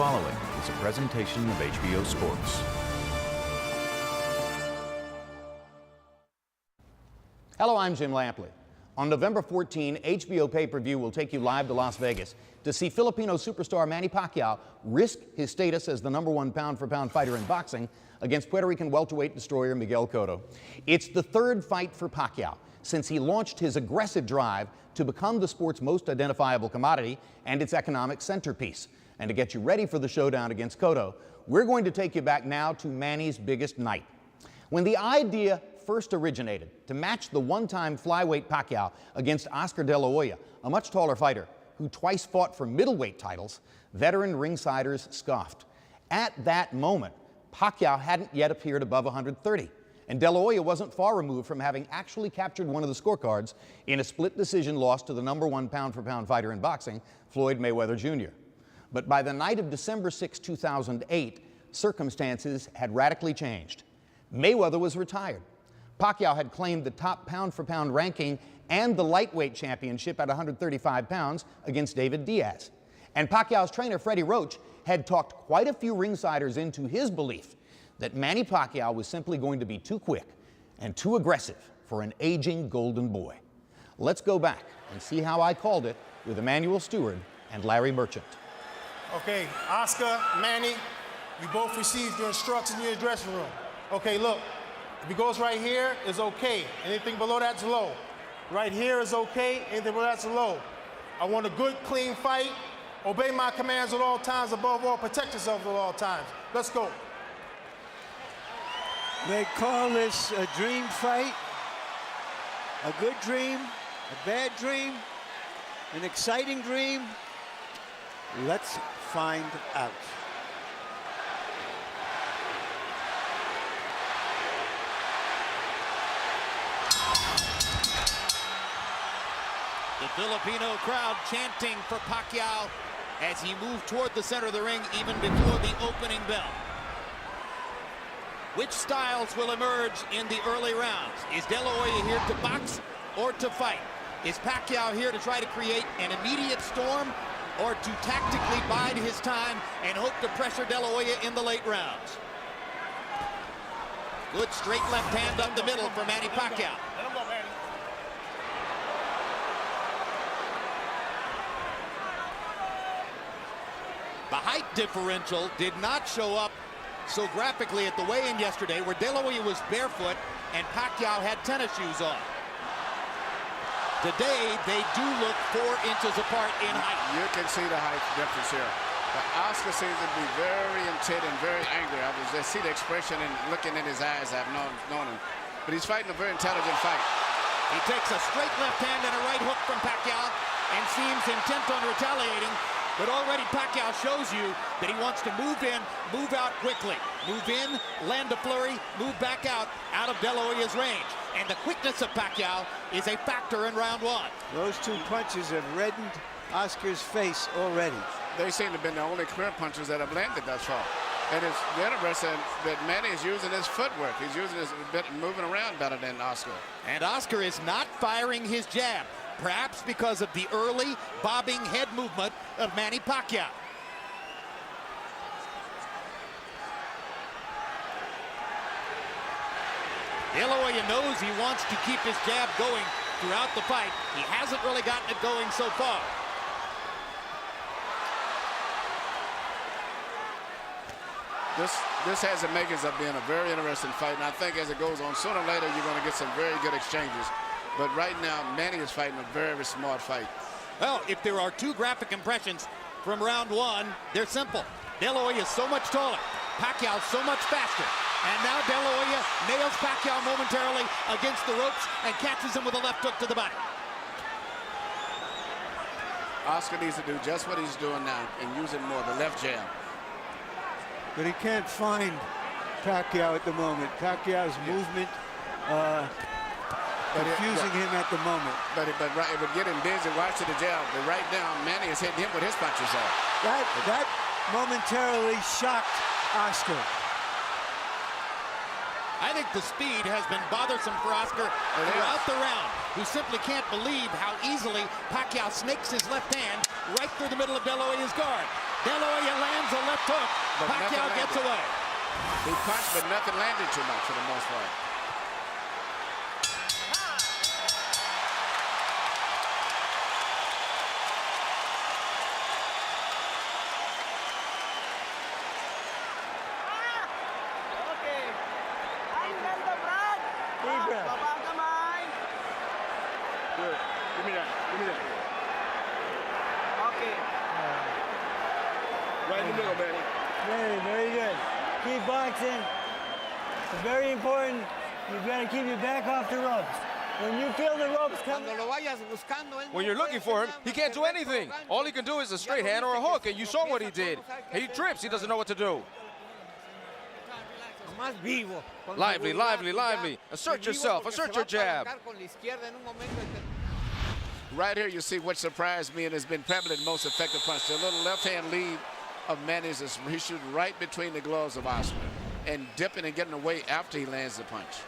following is a presentation of HBO Sports. Hello, I'm Jim Lampley. On November 14, HBO pay-per-view will take you live to Las Vegas to see Filipino superstar Manny Pacquiao risk his status as the #1 pound-for-pound fighter in boxing against Puerto Rican welterweight destroyer Miguel Cotto. It's the third fight for Pacquiao since he launched his aggressive drive to become the sport's most identifiable commodity and its economic centerpiece. And to get you ready for the showdown against Cotto, we're going to take you back now to Manny's biggest night. When the idea first originated to match the one-time flyweight Pacquiao against Oscar De La Hoya, a much taller fighter who twice fought for middleweight titles, veteran ringsiders scoffed. At that moment, Pacquiao hadn't yet appeared above 130, and De La Hoya wasn't far removed from having actually captured one of the scorecards in a split decision loss to the #1 pound-for-pound fighter in boxing, Floyd Mayweather Jr. But by the night of December 6, 2008, circumstances had radically changed. Mayweather was retired. Pacquiao had claimed the top pound-for-pound ranking and the lightweight championship at 135 pounds against David Diaz. And Pacquiao's trainer, Freddie Roach, had talked quite a few ringsiders into his belief that Manny Pacquiao was simply going to be too quick and too aggressive for an aging golden boy. Let's go back and see how I called it with Emmanuel Stewart and Larry Merchant. Okay, Oscar, Manny, you both received your instructions in your dressing room. Okay, look, if he goes right here, it's okay. Anything below that's low. Right here is okay, anything below that's low. I want a good, clean fight. Obey my commands at all times. Above all, protect yourself at all times. Let's go. They call this a dream fight, a good dream, a bad dream, an exciting dream. Let's find out. The Filipino crowd chanting for Pacquiao as he moved toward the center of the ring even before the opening bell. Which styles will emerge in the early rounds? Is De La Hoya here to box or to fight? Is Pacquiao here to try to create an immediate storm or to tactically bide his time and hope to pressure De La Hoya in the late rounds? Good straight left hand up the middle for Manny Pacquiao. Let him go, Manny. The height differential did not show up so graphically at the weigh-in yesterday, where De La Hoya was barefoot and Pacquiao had tennis shoes on. Today, they do look 4 inches apart in height. You can see the height difference here. But Oscar seems to be very intent and very angry. I was just see the expression and looking in his eyes. I've known him. But he's fighting a very intelligent fight. He takes a straight left hand and a right hook from Pacquiao and seems intent on retaliating. But already Pacquiao shows you that he wants to move in, move out quickly. Move in, land a flurry, move back out of De La Hoya's range. And the quickness of Pacquiao is a factor in round 1. Those 2 punches have reddened Oscar's face already. They seem to have been the only clear punches that have landed thus far. And it's interesting that Manny is using his footwork. He's using his bit, moving around better than Oscar. And Oscar is not firing his jab, perhaps because of the early bobbing head movement of Manny Pacquiao. De La Hoya knows he wants to keep his jab going throughout the fight. He hasn't really gotten it going so far. This has the makings of being a very interesting fight, and I think as it goes on, sooner or later you're going to get some very good exchanges. But right now, Manny is fighting a very smart fight. Well, if there are 2 graphic impressions from round 1, they're simple. De La Hoya is so much taller, Pacquiao so much faster. And now De La Hoya nails Pacquiao momentarily against the ropes and catches him with a left hook to the body. Oscar needs to do just what he's doing now and use it more, the left jab. But he can't find Pacquiao at the moment. Pacquiao's movement confusing him at the moment. But it would get him busy watching the jab. But right now, Manny is hitting him with his punches off. That momentarily shocked Oscar. I think the speed has been bothersome for Oscar throughout the round, who simply can't believe how easily Pacquiao snakes his left hand right through the middle of De La Hoya's guard. De La Hoya lands a left hook. But Pacquiao nothing gets landed. away. He punched, but nothing landed too much for the most part. Good. Give me that. Give me that. Okay. Right in the middle, Manny. Very good. Keep boxing. It's very important. You've got to keep your back off the ropes. When you feel the ropes coming, When you're looking for him, he can't do anything. All he can do is a straight hand or a hook, and you saw what he did. He trips. He doesn't know what to do. Lively, lively, lively. Assert yourself. Assert your jab. Right here, you see what surprised me and has been probably the most effective punch. The little left-hand lead of Manny's is he shooting right between the gloves of Oscar and dipping and getting away after he lands the punch.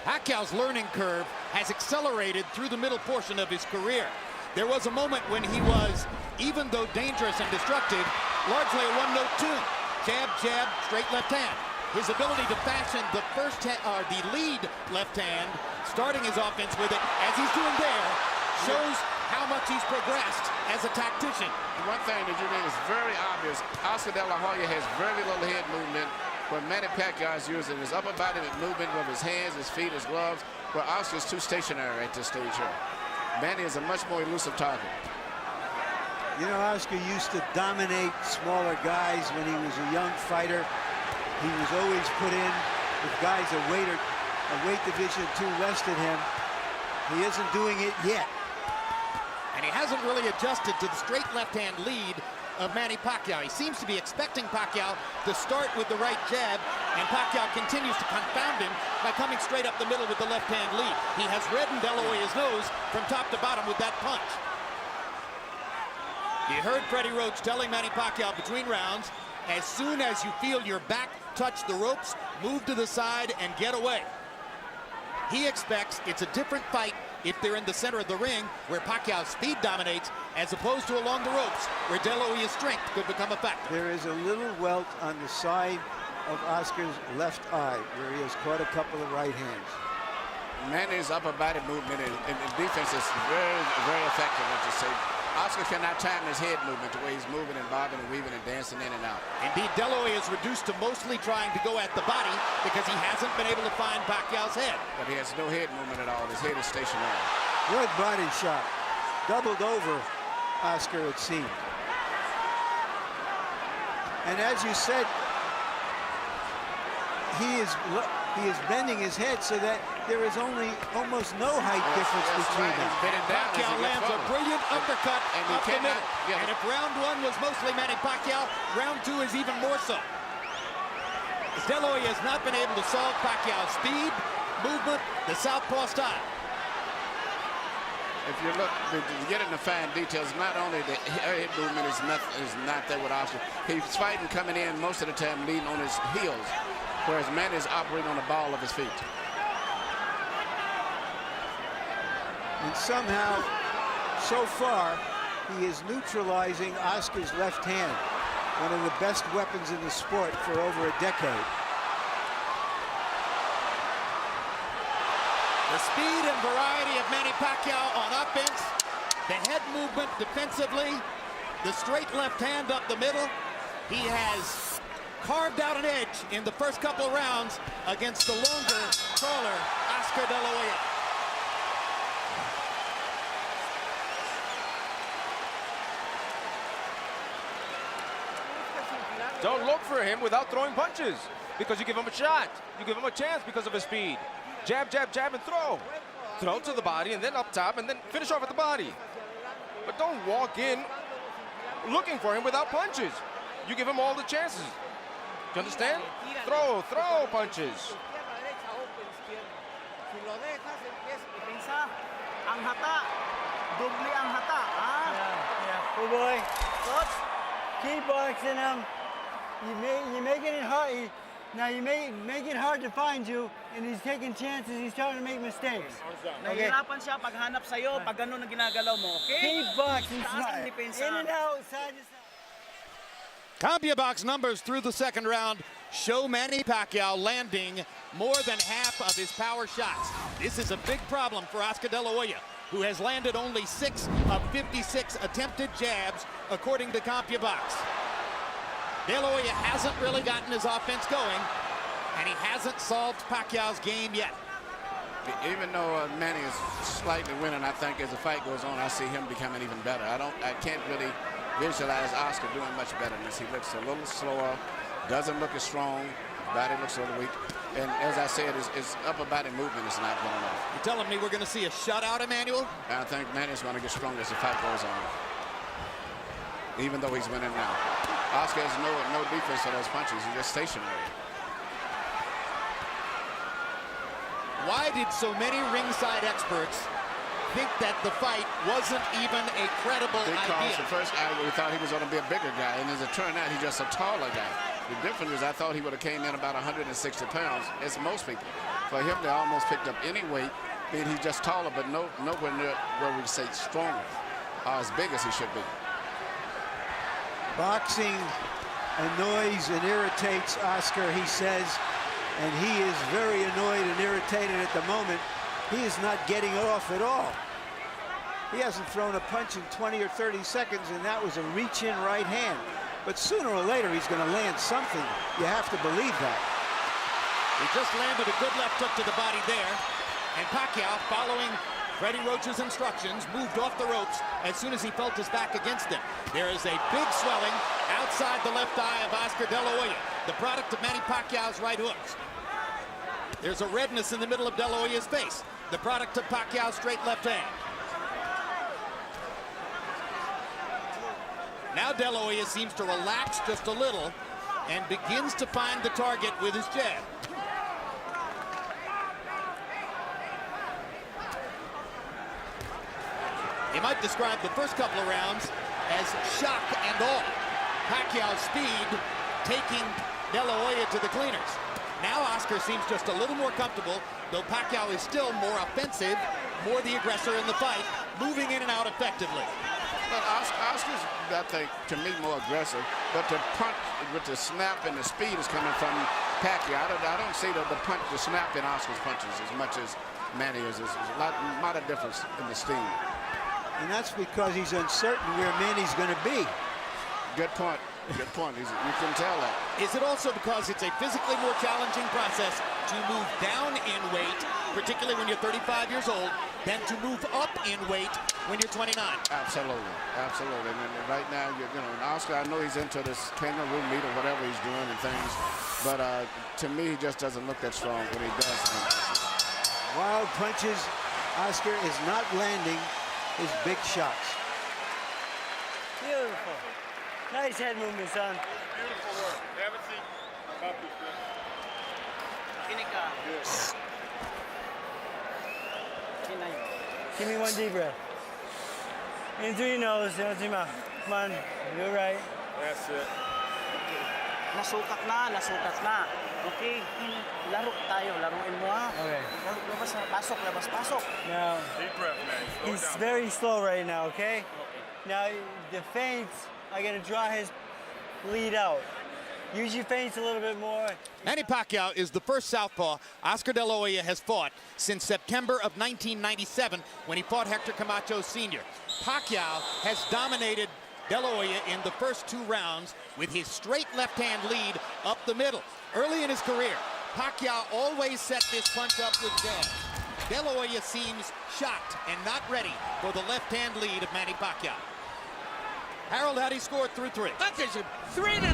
Pacquiao's learning curve has accelerated through the middle portion of his career. There was a moment when he was, even though dangerous and destructive, largely a one-note tune. Jab, jab, straight left hand. His ability to fashion the lead left hand, starting his offense with it, as he's doing there, shows how much he's progressed as a tactician. One thing that you think is very obvious, Oscar De La Hoya has very little head movement, where Manny Pacquiao is using his upper body movement with his hands, his feet, his gloves, where Oscar's too stationary at this stage here. Manny is a much more elusive target. You know, Oscar used to dominate smaller guys when he was a young fighter. He was always put in with guys a weight division or two less than him. He isn't doing it yet. And he hasn't really adjusted to the straight left-hand lead of Manny Pacquiao. He seems to be expecting Pacquiao to start with the right jab, and Pacquiao continues to confound him by coming straight up the middle with the left-hand lead. He has reddened De La Hoya's nose from top to bottom with that punch. You heard Freddie Roach telling Manny Pacquiao between rounds, as soon as you feel your back touch the ropes, move to the side and get away. He expects it's a different fight if they're in the center of the ring, where Pacquiao's speed dominates, as opposed to along the ropes, where De La Hoya's strength could become a factor. There is a little welt on the side of Oscar's left eye, where he has caught a couple of right hands. Manny's upper body movement and defense is very, very effective, as you say. Oscar cannot time his head movement the way he's moving and bobbing and weaving and dancing in and out. Indeed, De La Hoya is reduced to mostly trying to go at the body because he hasn't been able to find Pacquiao's head. But he has no head movement at all. His head is stationary. Good body shot. Doubled over Oscar, it seemed. And as you said, he is bending his head so that there is almost no height difference between them. Pacquiao lands a brilliant uppercut and up the middle. And if round one was mostly Manny Pacquiao, round two is even more so. De La Hoya has not been able to solve Pacquiao's speed, movement, the southpaw style. If you look, to get into fine details, not only the head movement is not there with Oscar. He's fighting coming in most of the time leading on his heels, whereas Manny is operating on the ball of his feet. And somehow, so far, he is neutralizing Oscar's left hand, one of the best weapons in the sport for over a decade. The speed and variety of Manny Pacquiao on offense, the head movement defensively, the straight left hand up the middle. He has carved out an edge in the first couple of rounds against the longer, taller Oscar De La Hoya. Don't look for him without throwing punches, because you give him a shot. You give him a chance because of his speed. Jab, jab, jab, and throw. Throw to the body, and then up top, and then finish off at the body. But don't walk in looking for him without punches. You give him all the chances. Do you understand? Throw punches. Good boy. Keep boxing him. You're making it hard. Now you make it hard to find you, and he's taking chances. He's starting to make mistakes. Okay. Nahihirapan siya paghanap sa'yo, pag ganun ang ginagalaw mo, okay? Keep boxing Taas ang smart. depensa. In and out, side to side. CompuBox numbers through the second round show Manny Pacquiao landing more than half of his power shots. This is a big problem for Oscar De La Hoya, who has landed only 6 of 56 attempted jabs, according to CompuBox. De La Hoya hasn't really gotten his offense going, and he hasn't solved Pacquiao's game yet. Even though Manny is slightly winning, I think as the fight goes on, I see him becoming even better. I can't really visualize Oscar doing much better than this. He looks a little slower, doesn't look as strong, body looks a little weak. And as I said, his upper body movement is not going off. You're telling me we're going to see a shutout, Emmanuel? I think Manny's going to get stronger as the fight goes on, even though he's winning now. Oscar has no defense for those punches. He's just stationary. Why did so many ringside experts think that the fight wasn't even a credible Because idea? the first hour we thought he was going to be a bigger guy, and as it turned out, he's just a taller guy. The difference is I thought he would have came in about 160 pounds, as most people. For him, they almost picked up any weight, being he's just taller, but nowhere near where we say stronger, or as big as he should be. Boxing annoys and irritates Oscar, he says, and he is very annoyed and irritated at the moment. He is not getting off at all. He hasn't thrown a punch in 20 or 30 seconds, and that was a reach-in right hand. But sooner or later, he's going to land something. You have to believe that. He just landed a good left hook to the body there. And Pacquiao, following Freddie Roach's instructions, moved off the ropes as soon as he felt his back against him. There is a big swelling outside the left eye of Oscar De La Hoya, the product of Manny Pacquiao's right hooks. There's a redness in the middle of De La Hoya's face, the product of Pacquiao's straight left hand. Now De La Hoya seems to relax just a little and begins to find the target with his jab. You might describe the first couple of rounds as shock and awe. Pacquiao's speed taking De La Hoya to the cleaners. Now Oscar seems just a little more comfortable, though Pacquiao is still more offensive, more the aggressor in the fight, moving in and out effectively. But Oscar's, I think, to me, more aggressive. But the punch with the snap and the speed is coming from Pacquiao. I don't see the punch, the snap in Oscar's punches as much as Manny is. There's a lot of difference in the steam. And that's because he's uncertain where Manny's going to be. Good point. Good point. You can tell that. Is it also because it's a physically more challenging process to move down in weight, particularly when you're 35 years old, than to move up in weight when you're 29? Absolutely. Absolutely. And right now, you know, Oscar, I know he's into this kangaroo meat or whatever he's doing and things, but to me, he just doesn't look that strong when he does things. Wild punches. Oscar is not landing his big shots. Beautiful. Nice head movement, son. Beautiful work. Never seen copy. Give me one deep breath. In through your nose, out through your mouth. Come on, you're right. That's it. Nasukat na. Okay, laro tayo, laruin mo ha. Okay. Labas na, pasok. Now, Deep breath, man. Slow he's down. very slow right now, okay? Now, the feints are going to draw his lead out. Use your feints a little bit more. Manny Pacquiao is the first southpaw Oscar De La Hoya has fought since September of 1997 when he fought Hector Camacho Sr. Pacquiao has dominated De La Hoya in the first 2 rounds with his straight left-hand lead up the middle. Early in his career, Pacquiao always set this punch up with jabs. De La Hoya seems shocked and not ready for the left-hand lead of Manny Pacquiao. Harold, how do you score through 3? Look at him, 3-0,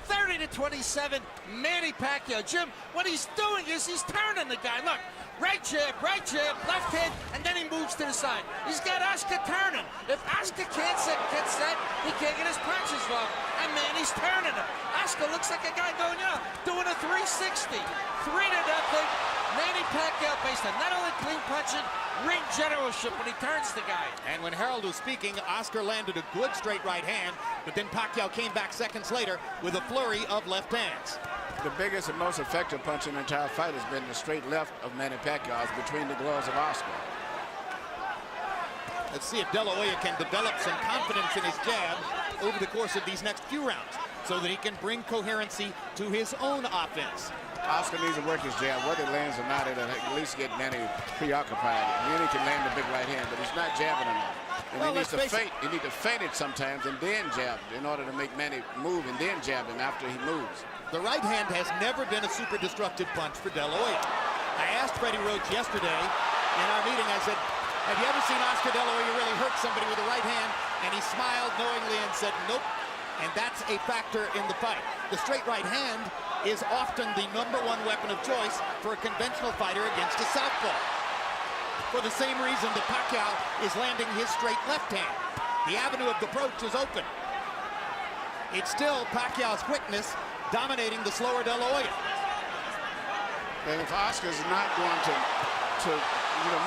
30-27, Manny Pacquiao. Jim, what he's doing is he's turning the guy. Look, right jab, left hand, and then he moves to the side. He's got Oscar turning. If Oscar can't get set, he can't get his punches wrong. And Manny's turning him. Oscar looks like a guy going, doing a 360. 3-0. Manny Pacquiao based on not only clean punching, ring generalship when he turns the guy. And when Harold was speaking, Oscar landed a good straight right hand, but then Pacquiao came back seconds later with a flurry of left hands. The biggest and most effective punch in the entire fight has been the straight left of Manny Pacquiao between the gloves of Oscar. Let's see if De La Hoya can develop some confidence in his jab over the course of these next few rounds so that he can bring coherency to his own offense. Oscar needs to work his jab. Whether it lands or not, it'll at least get Manny preoccupied. Manny can land the big right hand, but he's not jabbing enough. And Well, he needs to let's face feint. He needs to feint it sometimes and then jab in order to make Manny move and then jab him after he moves. The right hand has never been a super destructive punch for De La Hoya. I asked Freddie Roach yesterday in our meeting, I said, have you ever seen Oscar De La Hoya really hurt somebody with the right hand? And he smiled knowingly and said, nope. And that's a factor in the fight. The straight right hand is often the #1 weapon of choice for a conventional fighter against a southpaw. For the same reason that Pacquiao is landing his straight left hand. The avenue of approach is open. It's still Pacquiao's quickness dominating the slower De La Hoya. And if Oscar's not going to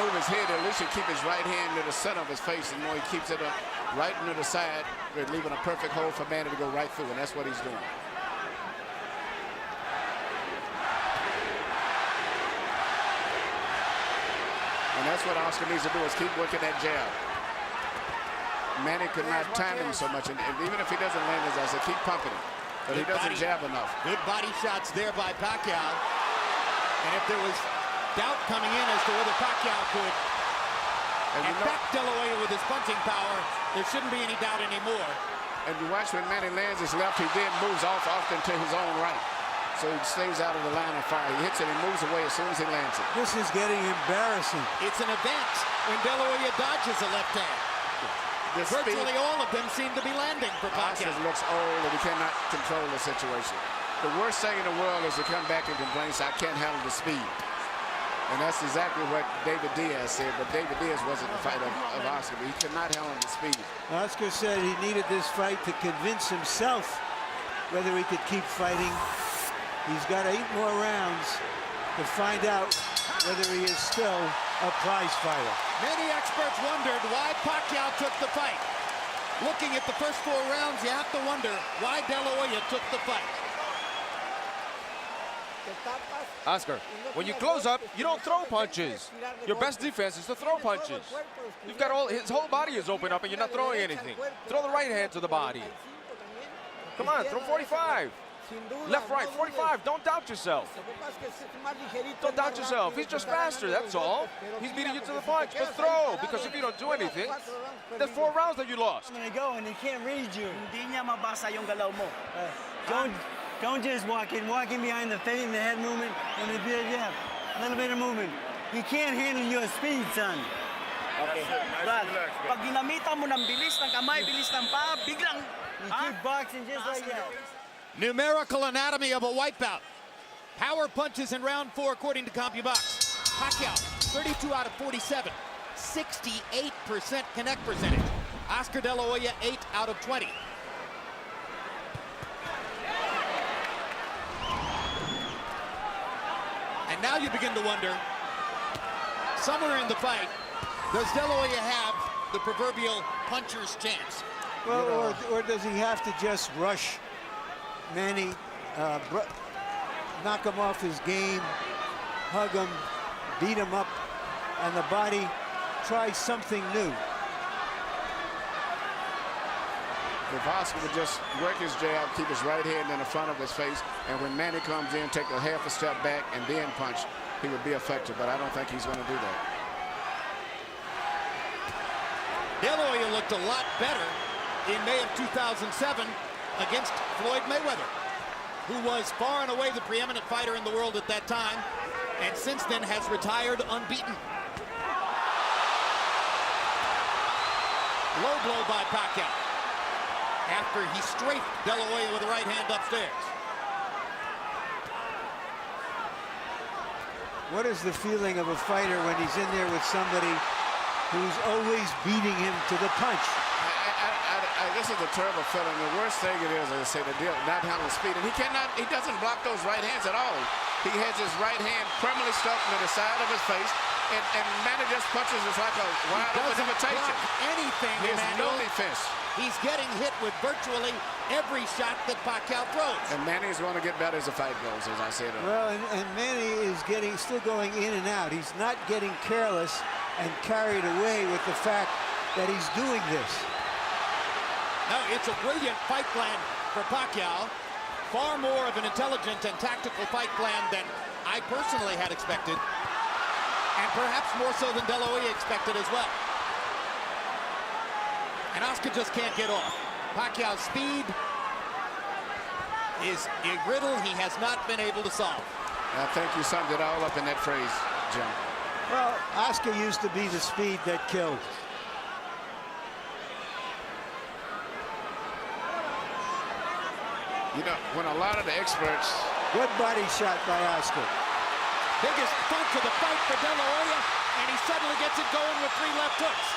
move his head, at least he keep his right hand to the center of his face, and more he keeps it up right into the side, leaving a perfect hole for Manny to go right through, and that's what he's doing. And that's what Oscar needs to do, is keep working that jab. Manny could not time him so much, and even if he doesn't land his ass, keep pumping him. But he doesn't jab enough. Good body shots there by Pacquiao. And if there was doubt coming in as to whether Pacquiao could affect De La Hoya with his punching power, there shouldn't be any doubt anymore. And you watch when Manny lands his left, he then moves off often to his own right. So he stays out of the line of fire. He hits it and moves away as soon as he lands it. This is getting embarrassing. It's an event when De La Hoya dodges a left hand. Virtually all of them seem to be landing for Pacquiao. Oscar looks old and he cannot control the situation. The worst thing in the world is to come back and complain, I can't handle the speed. And that's exactly what David Diaz said, but David Diaz wasn't the fighter of Oscar, but he could not handle the speed. Oscar said he needed this fight to convince himself whether he could keep fighting. He's got 8 more rounds to find out whether he is still a prize fighter. Many experts wondered why Pacquiao took the fight. Looking at the first 4 rounds, you have to wonder why De La Hoya took the fight. Oscar, when you close up, you don't throw punches. Your best defense is to throw punches. You've got his whole body is open up and you're not throwing anything. Throw the right hand to the body. Come on, throw 45. Left, right, 45. Don't doubt yourself. Don't doubt yourself. He's just faster, that's all. He's beating you to the punch, but throw, because if you don't do anything, there's 4 rounds that you lost. I'm gonna go and he can't read you. Hindi niya mabasa yung galaw mo. Don't just walk in behind the feint and the head movement and a bit of jab. A little bit of movement. He can't handle your speed, son. Okay. Brad, pag ginamitan mo ng bilis ng kamay, bilis ng paa, biglang... You keep boxing just like that. Numerical anatomy of a wipeout. Power punches in round 4 according to CompuBox. Pacquiao, 32 out of 47. 68% connect percentage. Oscar De La Hoya, 8 out of 20. And now you begin to wonder, somewhere in the fight, does De La Hoya have the proverbial puncher's chance? Well, or does he have to just rush Manny, knock him off his game, hug him, beat him up, and the body try something new? If Oscar would just work his jab, keep his right hand in the front of his face, and when Manny comes in, take a half a step back and then punch, he would be effective, but I don't think he's going to do that. De La Hoya looked a lot better in May of 2007 against Floyd Mayweather, who was far and away the preeminent fighter in the world at that time, and since then has retired unbeaten. Low blow by Pacquiao after he strafed De La Hoya with the right hand upstairs. What is the feeling of a fighter when he's in there with somebody who's always beating him to the punch? This is a terrible feeling. The worst thing it is, as I say, the deal, not handling speed. And he doesn't block those right hands at all. He has his right hand permanently stuck to the side of his face, and Manny just punches us like a wide open invitation. Anything, There's no defense. He's getting hit with virtually every shot that Pacquiao throws. And Manny's going to get better as the fight goes, as I said earlier. Well, and Manny is still going in and out. He's not getting careless and carried away with the fact that he's doing this. No, it's a brilliant fight plan for Pacquiao. Far more of an intelligent and tactical fight plan than I personally had expected. And perhaps more so than De La Hoya expected as well. And Oscar just can't get off. Pacquiao's speed is a riddle he has not been able to solve. I think you summed it all up in that phrase, Jim. Well, Oscar used to be the speed that killed. You know, when a lot of the experts... Good body shot by Oscar. Biggest bump to the fight for De La Hoya, and he suddenly gets it going with 3 left hooks.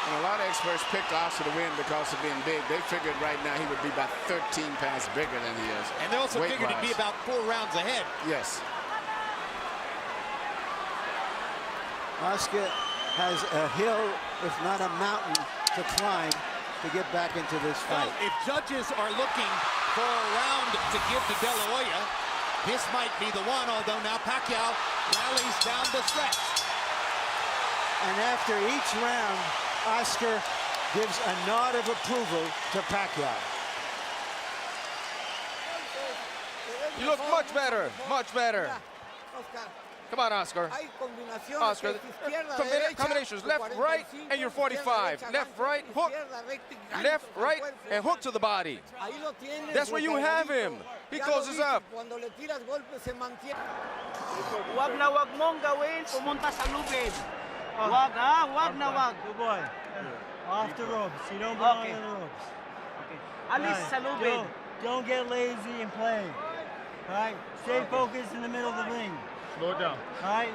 And a lot of experts picked Oscar to win because of being big. They figured right now he would be about 13 pounds bigger than he is. And they also figured he'd be about 4 rounds ahead. Yes. Oscar has a hill, if not a mountain, to climb to get back into this fight. Well, if judges are looking for a round to give to De La Hoya, this might be the one, although now Pacquiao rallies down the stretch. And after each round, Oscar gives a nod of approval to Pacquiao. You look much better, much better. Come on, Oscar. Oscar, combinations, left, right, and you're 45. Left, right, hook. Left, right, and hook to the body. That's where you have him. He closes up. Wag na wag mong gawin, pumunta sa lubid. Wag ha, wag na wag. Good boy. Off the ropes. You don't belong on the ropes. Alis sa lubid. Don't get lazy and play. All right? Stay focused in the middle of the ring. Slow down. All right?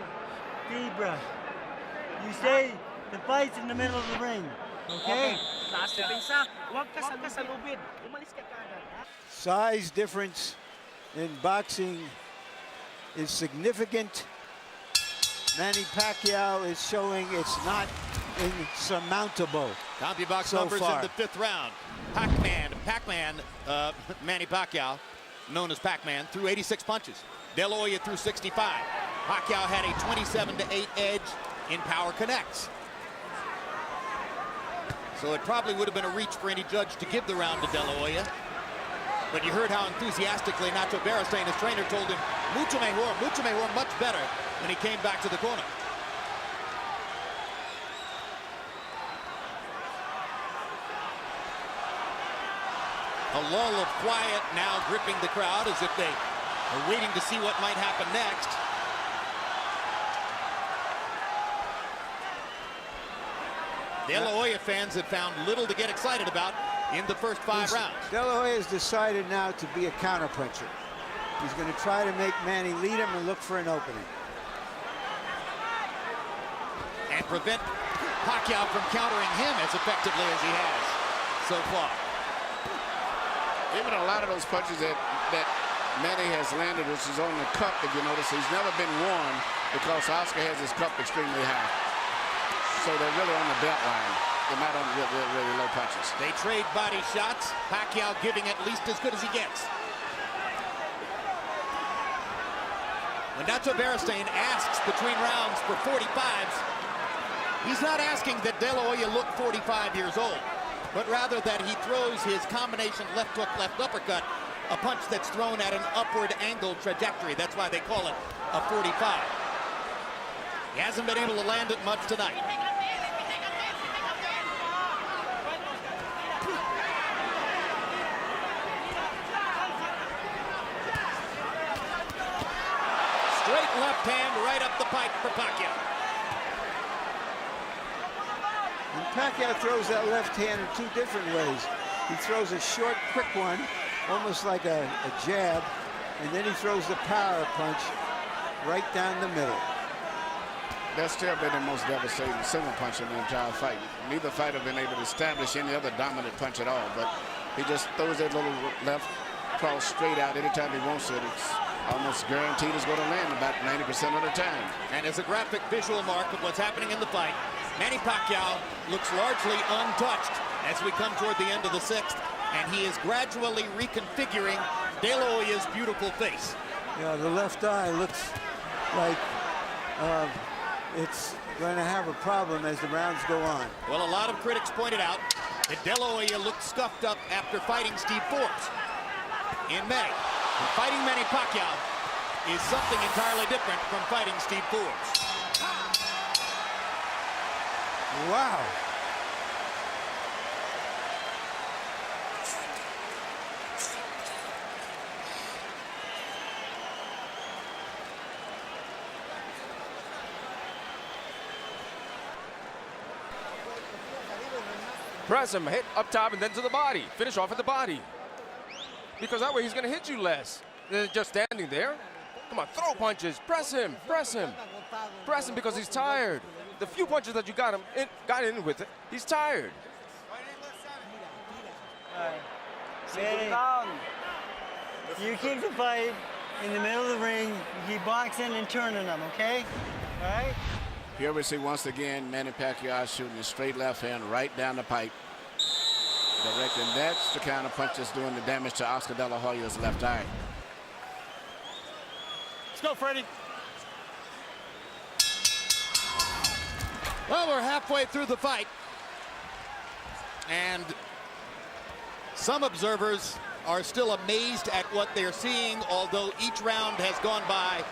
Deep breath. You stay, the fight's in the middle of the ring. Okay? Taas depensa. Wag ka sa lubid. Umalis ka kaagad. Size difference in boxing is significant. Manny Pacquiao is showing it's not insurmountable. CompuBox so numbers far. in the 5th round. Pac-Man, Manny Pacquiao, known as Pac-Man, threw 86 punches. De La Hoya threw 65. Pacquiao had a 27-8 edge in power connects. So it probably would have been a reach for any judge to give the round to De La Hoya. But you heard how enthusiastically Nacho Beristain, his trainer, told him, mucho mejor, much better, when he came back to the corner. A lull of quiet now gripping the crowd as if they are waiting to see what might happen next. De La Hoya fans have found little to get excited about in the first 5 rounds. De La Hoya has decided now to be a counterpuncher. He's going to try to make Manny lead him and look for an opening. And prevent Pacquiao from countering him as effectively as he has so far. Even a lot of those punches that Manny has landed, which is on the cup, if you notice, he's never been worn because Oscar has his cup extremely high. So they're really on the belt line. They're not on really low punches. They trade body shots. Pacquiao giving at least as good as he gets. When Nacho Beristain asks between rounds for 45s, he's not asking that De La Hoya look 45 years old, but rather that he throws his combination left hook, left uppercut, a punch that's thrown at an upward angle trajectory. That's why they call it a 45. He hasn't been able to land it much tonight. Straight left hand right up the pipe for Pacquiao. And Pacquiao throws that left hand in 2 different ways. He throws a short, quick one, almost like a jab, and then he throws the power punch right down the middle. That's still been the most devastating single punch in the entire fight. Neither fighter have been able to establish any other dominant punch at all, but he just throws that little left cross straight out anytime he wants it. It's almost guaranteed it's going to land about 90% of the time. And as a graphic visual mark of what's happening in the fight, Manny Pacquiao looks largely untouched as we come toward the end of the 6th, and he is gradually reconfiguring De La Hoya's beautiful face. Yeah, the left eye looks like it's going to have a problem as the rounds go on. Well, a lot of critics pointed out that De La Hoya looked scuffed up after fighting Steve Forbes in May. And fighting Manny Pacquiao is something entirely different from fighting Steve Forbes. Wow. Press him, hit up top and then to the body. Finish off at the body. Because that way he's going to hit you less than just standing there. Come on, throw punches. Press him, press him. Press him because he's tired. The few punches that you got in with it, he's tired. Manny, you keep the fight in the middle of the ring. You keep boxing and turning them, okay? All right? Here we see once again Manny Pacquiao shooting a straight left hand right down the pipe. Direct, and that's the kind of punch that's doing the damage to Oscar De La Hoya's left eye. Let's go, Freddie. Well, we're halfway through the fight, and some observers are still amazed at what they're seeing, although each round has gone by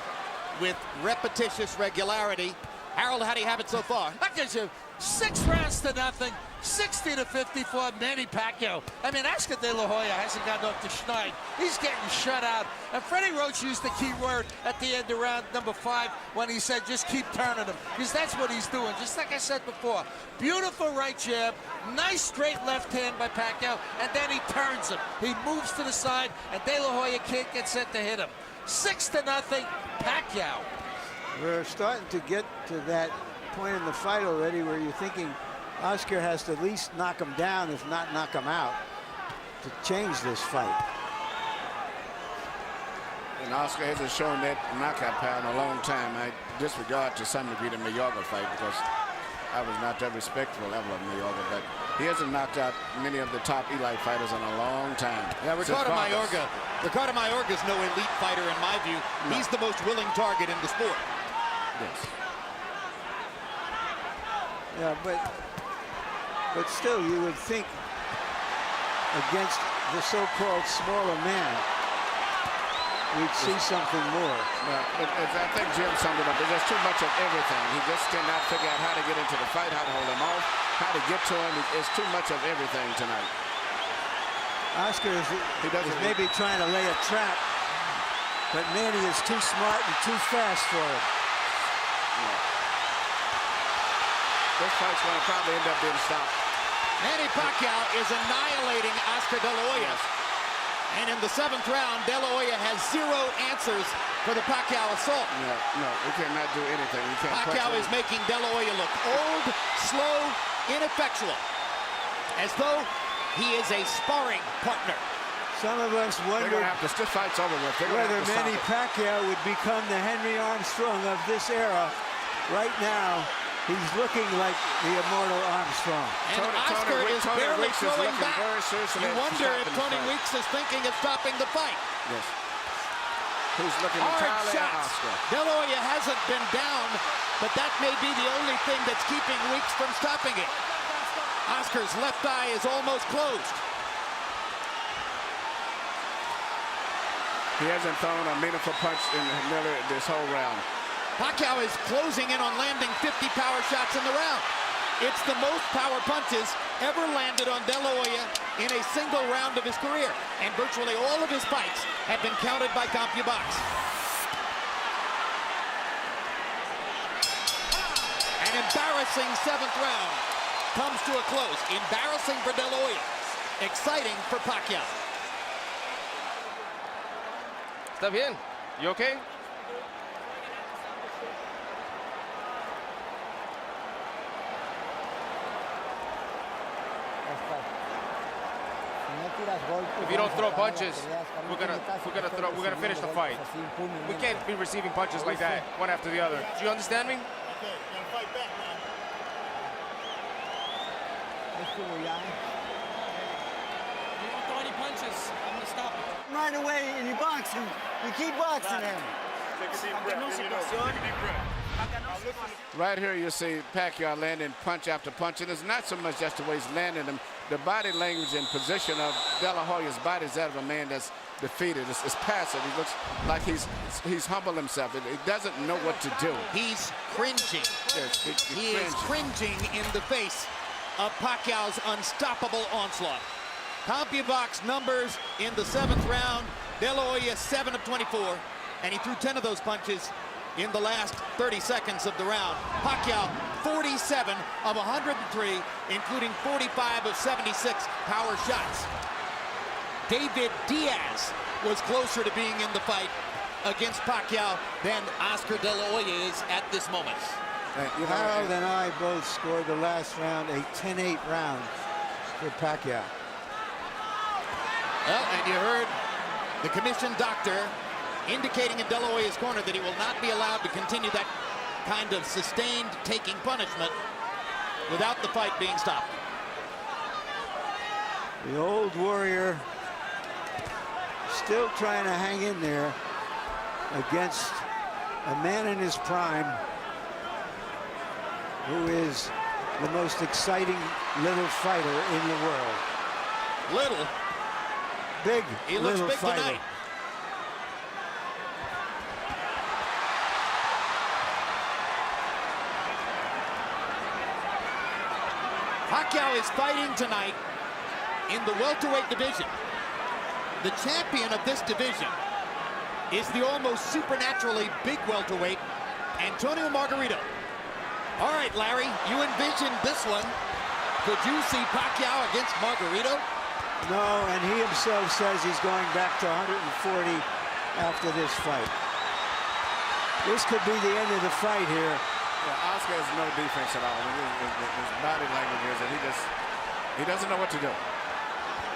with repetitious regularity. Harold, how do you have it so far? That gives you 6 rounds to nothing, 60-54, Manny Pacquiao. I mean, Oscar De La Hoya hasn't gotten off the schneid. He's getting shut out. And Freddie Roach used the key word at the end of round number 5 when he said, just keep turning him. Because that's what he's doing, just like I said before. Beautiful right jab, nice straight left hand by Pacquiao, and then he turns him. He moves to the side, and De La Hoya can't get set to hit him. 6-0, Pacquiao. We're starting to get to that point in the fight already where you're thinking Oscar has to at least knock him down, if not knock him out, to change this fight. And Oscar hasn't shown that knockout power in a long time. I disregard to some degree the Mayorga fight because I was not that respectful level of Mayorga, but he hasn't knocked out many of the top elite fighters in a long time. Yeah, Ricardo Mayorga's no elite fighter in my view. No. He's the most willing target in the sport. Yes. Yeah, but still, you would think against the so-called smaller man, we'd see something more. Well, I think Jim summed it up. There's just too much of everything. He just cannot figure out how to get into the fight, how to hold him off, how to get to him. It's too much of everything tonight. Oscar is maybe trying to lay a trap, but Manny is too smart and too fast for him. This fight's going to probably end up being stopped. Manny Pacquiao is annihilating Oscar De La Hoya. And in the 7th round, De La Hoya has 0 answers for the Pacquiao assault. No, he cannot do anything. Pacquiao is making De La Hoya look old, slow, ineffectual, as though he is a sparring partner. Some of us wonder this fight's over with. Whether Manny Pacquiao would become the Henry Armstrong of this era. Right now, he's looking like the immortal Armstrong. And Oscar is barely throwing back. You wonder if Tony Weeks is thinking of stopping the fight. Yes. He's looking hard entirely at shots. Oscar. De La Hoya hasn't been down, but that may be the only thing that's keeping Weeks from stopping it. Oscar's left eye is almost closed. He hasn't thrown a meaningful punch in nearly this whole round. Pacquiao is closing in on landing 50 power shots in the round. It's the most power punches ever landed on De La Hoya in a single round of his career. And virtually all of his fights have been counted by CompuBox. An embarrassing 7th round comes to a close. Embarrassing for De La Hoya. Exciting for Pacquiao. Está bien. You okay? If you don't throw punches, we're gonna finish the fight. We can't be receiving punches like that, one after the other. Do you understand me? Okay, gotta fight back now. punches, I'm going to stop it. Right away, and you box him. You keep boxing him. Take a deep breath. Take a deep breath. Right here, you see Pacquiao landing punch after punch, and it's not so much just the way he's landing them. The body language and position of De La Hoya's body is that of a man that's defeated. It's passive. He looks like he's humbled himself. He doesn't know what to do. He's cringing. Yes, He is cringing in the face of Pacquiao's unstoppable onslaught. CompuBox numbers in the 7th round. De La Hoya 7 of 24, and he threw 10 of those punches in the last 30 seconds of the round. Pacquiao 47 of 103, including 45 of 76 power shots. David Diaz was closer to being in the fight against Pacquiao than Oscar De La Hoya is at this moment. Harold and I both scored the last round a 10-8 round for Pacquiao. Well, and you heard the commission doctor indicating in De La Hoya's corner that he will not be allowed to continue that kind of sustained taking punishment without the fight being stopped. The old warrior still trying to hang in there against a man in his prime who is the most exciting little fighter in the world. Little? Big, he looks little big fighter. tonight. Pacquiao is fighting tonight in the welterweight division. The champion of this division is the almost supernaturally big welterweight, Antonio Margarito. All right, Larry, you envisioned this one. Could you see Pacquiao against Margarito? No, and he himself says he's going back to 140 after this fight. This could be the end of the fight here. Yeah, Oscar has no defense at all. I mean, his body language is that he doesn't know what to do.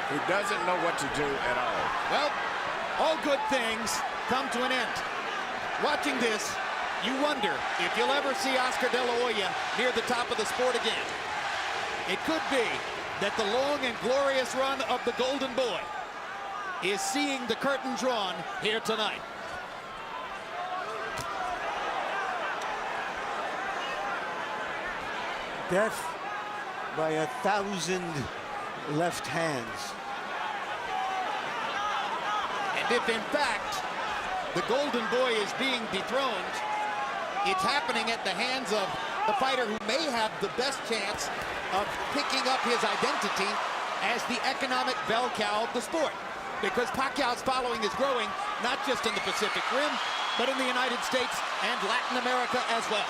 He doesn't know what to do at all. Well, all good things come to an end. Watching this, you wonder if you'll ever see Oscar De La Hoya near the top of the sport again. It could be that the long and glorious run of the Golden Boy is seeing the curtain drawn here tonight. Death by 1,000 left hands. And if in fact the Golden Boy is being dethroned, it's happening at the hands of the fighter who may have the best chance of picking up his identity as the economic bell cow of the sport. Because Pacquiao's following is growing, not just in the Pacific Rim, but in the United States and Latin America as well.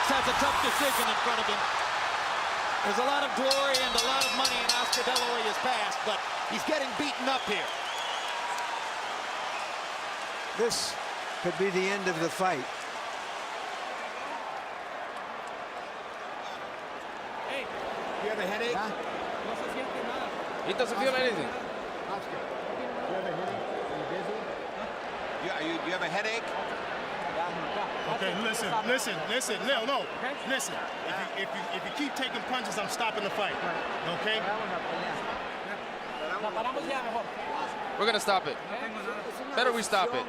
Has a tough decision in front of him. There's a lot of glory and a lot of money in Oscar De La Hoya's past, but he's getting beaten up here. This could be the end of the fight. Hey, you have a headache? Huh? He doesn't feel anything. Oscar, you have a headache? Are you busy? Yeah, you have a headache? Okay, listen. No. Listen. If you keep taking punches, I'm stopping the fight. Okay? We're going to stop it. Better we stop it.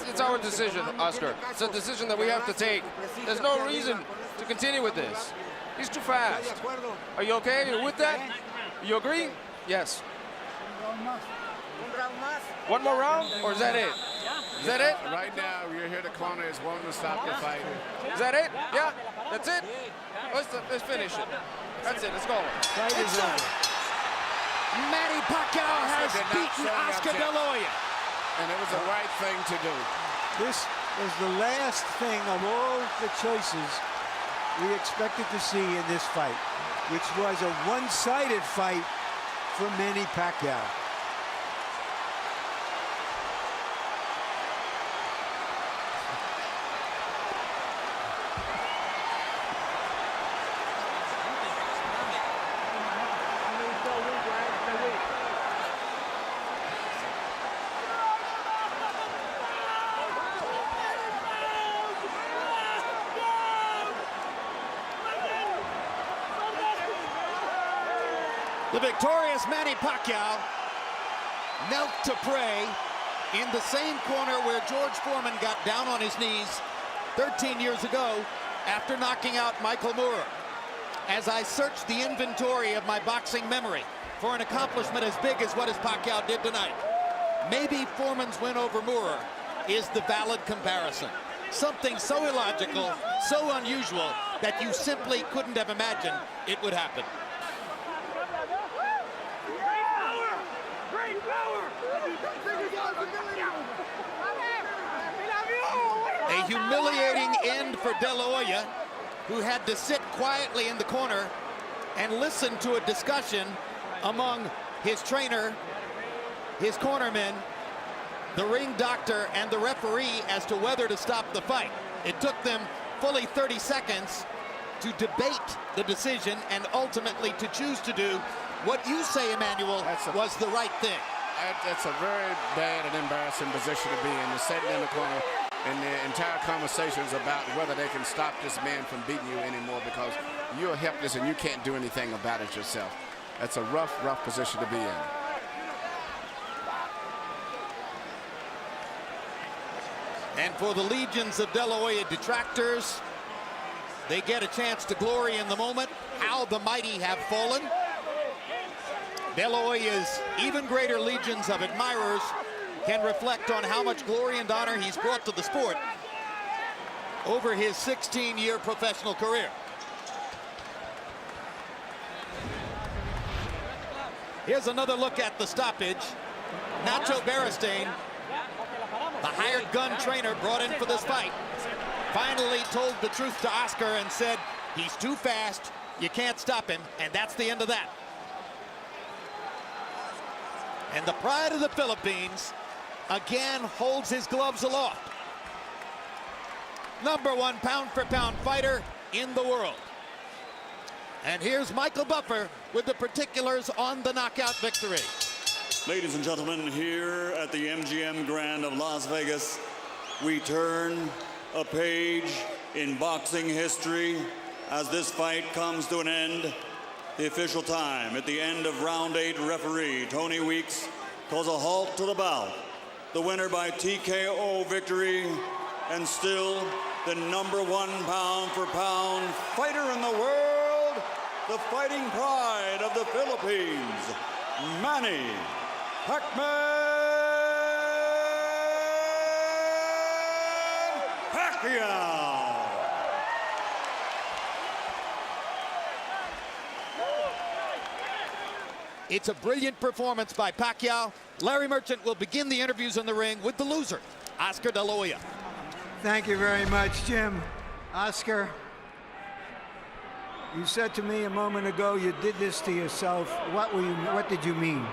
It's our decision, Oscar. It's a decision that we have to take. There's no reason to continue with this. He's too fast. Are you okay? Are you with that? You agree? Yes. One more round, or is that it? Is that it? Right now, you're here. The corner is wanting to stop the fight. Is that it? Yeah? That's it? Let's finish it. That's it. Let's go. Fight is over. Manny Pacquiao has beaten Oscar De La Hoya. And it was the right thing to do. This was the last thing of all the choices we expected to see in this fight, which was a one-sided fight for Manny Pacquiao. The victorious Manny Pacquiao knelt to pray in the same corner where George Foreman got down on his knees 13 years ago after knocking out Michael Moorer. As I searched the inventory of my boxing memory for an accomplishment as big as what Pacquiao did tonight, maybe Foreman's win over Moorer is the valid comparison. Something so illogical, so unusual, that you simply couldn't have imagined it would happen. A humiliating end for De La Hoya, who had to sit quietly in the corner and listen to a discussion among his trainer, his cornermen, the ring doctor, and the referee as to whether to stop the fight. It took them fully 30 seconds to debate the decision and ultimately to choose to do what you say, Emmanuel, was the right thing. That's a very bad and embarrassing position to be in, to sit in the corner, and the entire conversation is about whether they can stop this man from beating you anymore, because you're helpless and you can't do anything about it yourself. That's a rough position to be in. And for the legions of De La Hoya detractors, they get a chance to glory in the moment. How the mighty have fallen. De La Hoya's even greater legions of admirers can reflect on how much glory and honor he's brought to the sport over his 16-year professional career. Here's another look at the stoppage. Nacho Beristain, the hired gun trainer brought in for this fight, finally told the truth to Oscar and said, he's too fast, you can't stop him, and that's the end of that. And the pride of the Philippines again holds his gloves aloft. #1 pound-for-pound fighter in the world. And here's Michael Buffer with the particulars on the knockout victory. Ladies and gentlemen, here at the MGM Grand of Las Vegas, we turn a page in boxing history as this fight comes to an end. The official time at the end of round 8, referee Tony Weeks calls a halt to the bout. The winner by TKO victory, and still the #1 pound-for-pound fighter in the world, the fighting pride of the Philippines, Manny Pacquiao. It's a brilliant performance by Pacquiao. Larry Merchant will begin the interviews in the ring with the loser, Oscar De La Hoya. Thank you very much, Jim. Oscar, you said to me a moment ago you did this to yourself. What did you mean?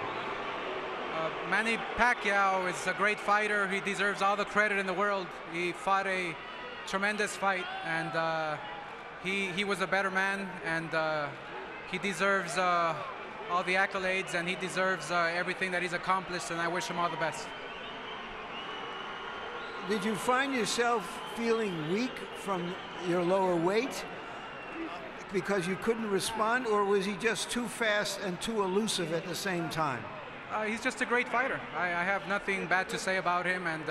Manny Pacquiao is a great fighter. He deserves all the credit in the world. He fought a tremendous fight, and he was a better man, and he deserves all the accolades, and he deserves everything that he's accomplished, and I wish him all the best. Did you find yourself feeling weak from your lower weight because you couldn't respond, or was he just too fast and too elusive at the same time? He's just a great fighter. I have nothing bad to say about him, and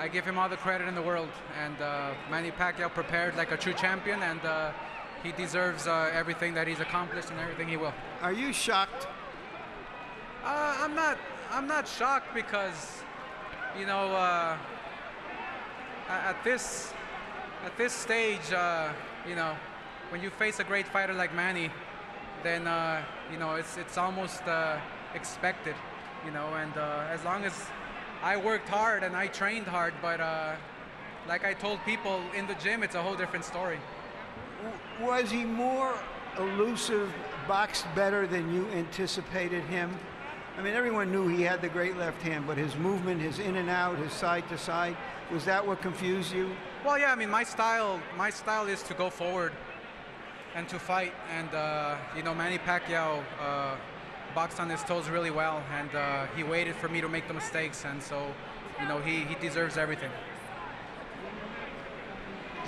I give him all the credit in the world. And Manny Pacquiao prepared like a true champion, and he deserves everything that he's accomplished and everything he will. Are you shocked? I'm not shocked because, you know, at this stage, you know, when you face a great fighter like Manny, then you know, it's almost expected, you know. And as long as I worked hard and I trained hard, but like I told people in the gym, it's a whole different story. Was he more elusive, boxed better than you anticipated him? I mean, everyone knew he had the great left hand, but his movement, his in and out, his side to side, was that what confused you? Well, yeah, I mean, my style is to go forward and to fight. And, you know, Manny Pacquiao boxed on his toes really well, and he waited for me to make the mistakes, and so, you know, he deserves everything.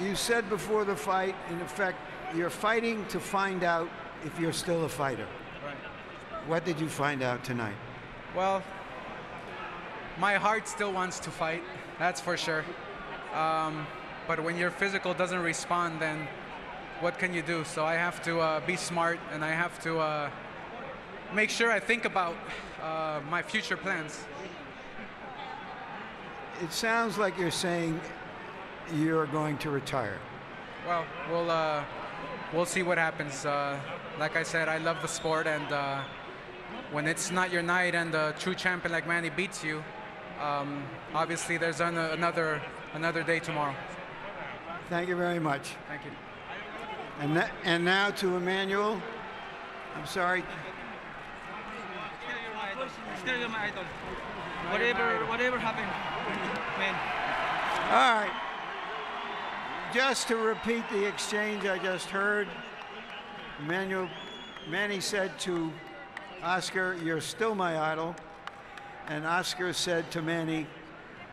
You said before the fight, in effect, you're fighting to find out if you're still a fighter. Right. What did you find out tonight? Well, my heart still wants to fight, that's for sure. But when your physical doesn't respond, then what can you do? So I have to be smart, and I have to make sure I think about my future plans. It sounds like you're saying you're going to retire. Well, we'll see what happens. Like I said, I love the sport, and when it's not your night and a true champion like Manny beats you, obviously there's another day tomorrow. Thank you very much. Thank you. And now to Emmanuel. I'm sorry. Still you're my idol. Whatever happened, man. All right. Just to repeat the exchange I just heard, Manny said to Oscar, "You're still my idol." And Oscar said to Manny,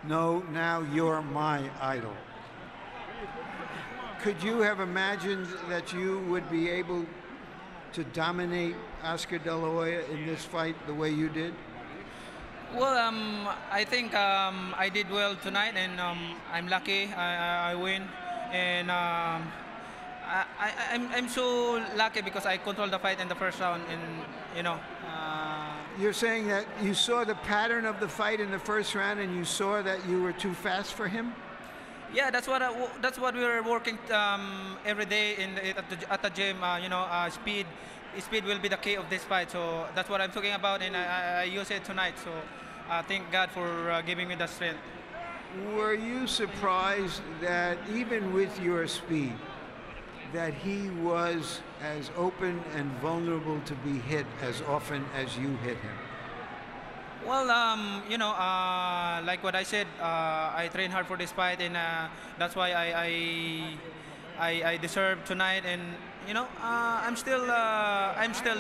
"No, now you're my idol." Could you have imagined that you would be able to dominate Oscar De La Hoya in this fight the way you did? Well, I think I did well tonight, and I'm lucky I win. And I'm so lucky because I controlled the fight in the first round, and you know. You're saying that you saw the pattern of the fight in the first round, and you saw that you were too fast for him? Yeah, that's what we were working every day at the gym. Speed will be the key of this fight. So that's what I'm talking about, and I use it tonight. So thank God for giving me the strength. Were you surprised that even with your speed, that he was as open and vulnerable to be hit as often as you hit him? Well, like what I said, I train hard for this fight, and that's why I deserve tonight. And I'm still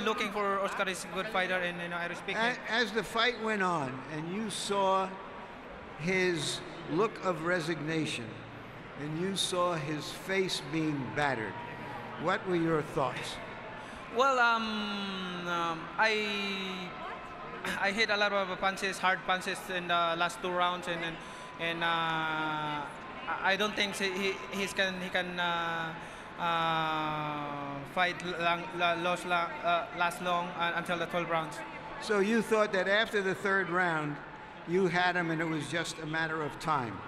looking for Oscar is a good fighter, and I respect him. As the fight went on, and you saw his look of resignation, and you saw his face being battered, what were your thoughts? Well, I hit a lot of punches, hard punches in the last 2 rounds, and I don't think he can fight last long until the 12 rounds. So you thought that after the 3rd round, you had him, and it was just a matter of time.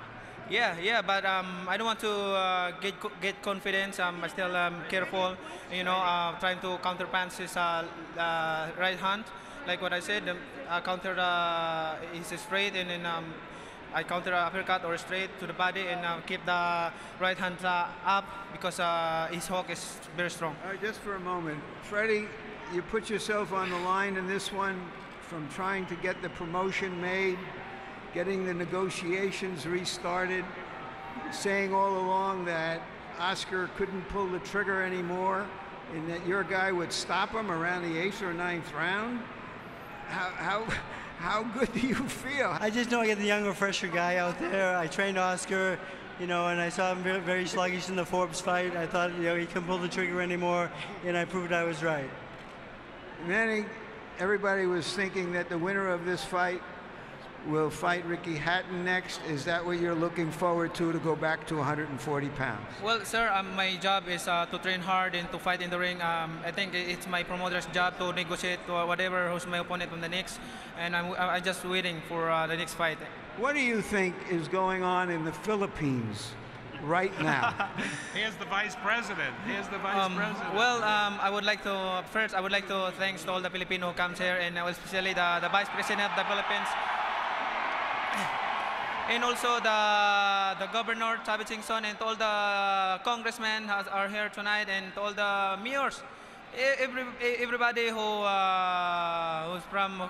Yeah, but I don't want to get confidence. I'm still careful, trying to counter punch his right hand. Like what I said, I counter his straight, and then I counter uppercut or straight to the body, and keep the right hand up because his hook is very strong. Just for a moment, Freddie, you put yourself on the line in this one, from trying to get the promotion made, getting the negotiations restarted, saying all along that Oscar couldn't pull the trigger anymore, and that your guy would stop him around the 8th or 9th round. How good do you feel? I just know I get the younger, fresher guy out there. I trained Oscar, and I saw him very sluggish in the Forbes fight. I thought, he couldn't pull the trigger anymore, and I proved I was right. Manny, everybody was thinking that the winner of this fight will fight Ricky Hatton next. Is that what you're looking forward to go back to 140 pounds? Well, sir, my job is to train hard and to fight in the ring. I think it's my promoter's job to negotiate whatever who's my opponent on the next, and I'm just waiting for the next fight. What do you think is going on in the Philippines right now? Here's the vice president. Well, I would like to thank all the Filipino who comes here, and especially the vice president of the Philippines. And also the governor, Tabi Singson, and all the congressmen are here tonight, and all the mayors, everybody who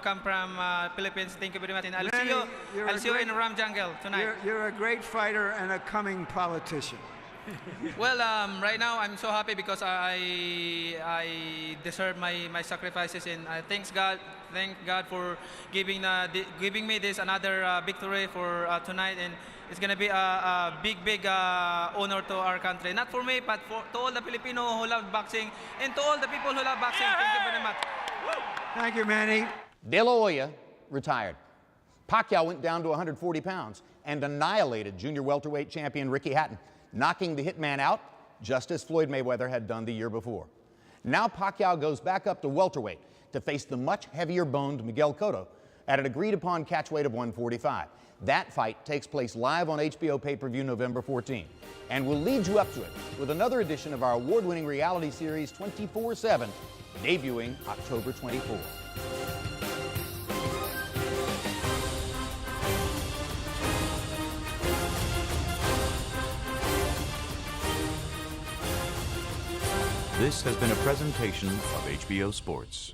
come from Philippines. Thank you very much. And I'll see you in Ram Jungle tonight. You're a great fighter and a coming politician. Well, right now I'm so happy because I deserve my sacrifices, and I thank God for giving me this another victory for tonight, and it's gonna be a big honor to our country, not for me, but to all the Filipino who love boxing, and to all the people who love boxing. Thank you very much. Thank you, Manny. De La Hoya retired. Pacquiao went down to 140 pounds and annihilated junior welterweight champion Ricky Hatton, knocking the hitman out just as Floyd Mayweather had done the year before. Now Pacquiao goes back up to welterweight to face the much heavier-boned Miguel Cotto at an agreed-upon catchweight of 145. That fight takes place live on HBO pay-per-view November 14, and we'll lead you up to it with another edition of our award-winning reality series 24/7, debuting October 24. This has been a presentation of HBO Sports.